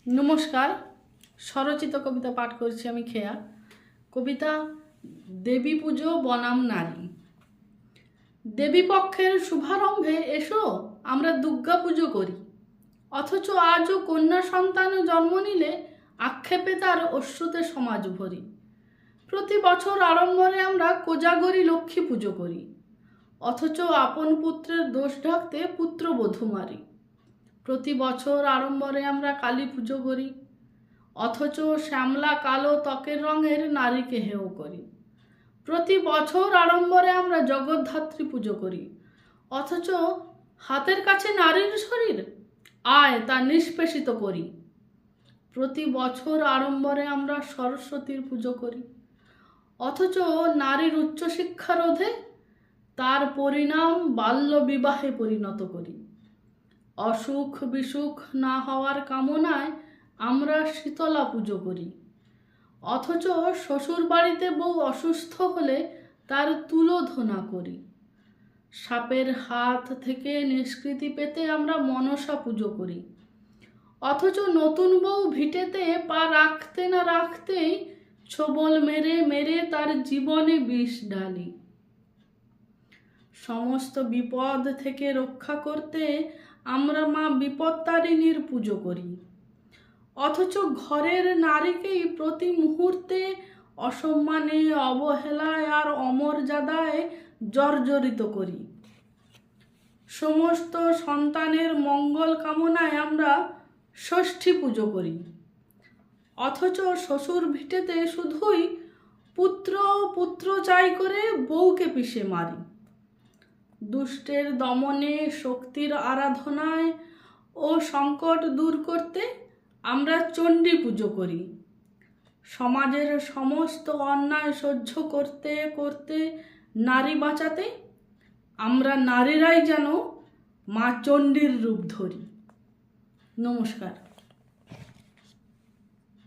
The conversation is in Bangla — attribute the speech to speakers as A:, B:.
A: নমস্কার। স্বরচিত কবিতা পাঠ করছি আমি খেয়া। কবিতা দেবী পুজো বনাম নারী। দেবী পক্ষের শুভারম্ভে এসো আমরা দুর্গা পুজো করি, অথচ আজও কন্যা সন্তান জন্ম নিলে আক্ষেপে তার অশ্রুতে সমাজ ভরি। প্রতি বছর আড়ম্বরে আমরা কোজাগরি লক্ষ্মী পুজো করি, অথচ আপন পুত্রের দোষ ঢাকতে পুত্রবধূ মারি। প্রতি বছর আড়ম্বরে আমরা কালী পুজো করি, অথচ শ্যামলা কালো ত্বকের রঙের নারীকে হেয় করি। প্রতি বছর আড়ম্বরে আমরা জগদ্ধাত্রী পুজো করি, অথচ হাতের কাছে নারীর শরীর, আয় তা নিষ্পেষিত করি। প্রতি বছর আড়ম্বরে আমরা সরস্বতীর পুজো করি, অথচ নারীর উচ্চশিক্ষা রোধে তার পরিণাম বাল্য বিবাহে পরিণত করি। অসুখ বিসুখ না হওয়ার কামনায় আমরা শীতলা পুজো করি, অথচ শ্বশুর বাড়িতে বউ অসুস্থ হলে তার তুলোধনা করি। সাপের হাত থেকে নিষ্কৃতি পেতে আমরা মনসা পুজো করি, অথচ নতুন বউ ভিটেতে পা রাখতে না রাখতেই ছোবল মেরে মেরে তার জীবনে বিষ ঢালি। সমস্ত বিপদ থেকে রক্ষা করতে আমরা মা বিপত্তারিণীর পুজো করি, অথচ ঘরের নারীকেই প্রতি মুহূর্তে অসম্মানে, অবহেলায় আর অমর্যাদায় জর্জরিত করি। সমস্ত সন্তানের মঙ্গল কামনায় আমরা ষষ্ঠী পুজো করি, অথচ শ্বশুর ভিটেতে শুধুই পুত্র পুত্র চাই করে বউকে পিষে মারি। দুষ্টের দমনে, শক্তির আরাধনায় ও সংকট দূর করতে আমরা চণ্ডী পুজো করি। সমাজের সমস্ত অন্যায় সহ্য করতে করতে নারী বাঁচাতে আমরা নারীরাই যেন মা চণ্ডীর রূপ ধরি। নমস্কার।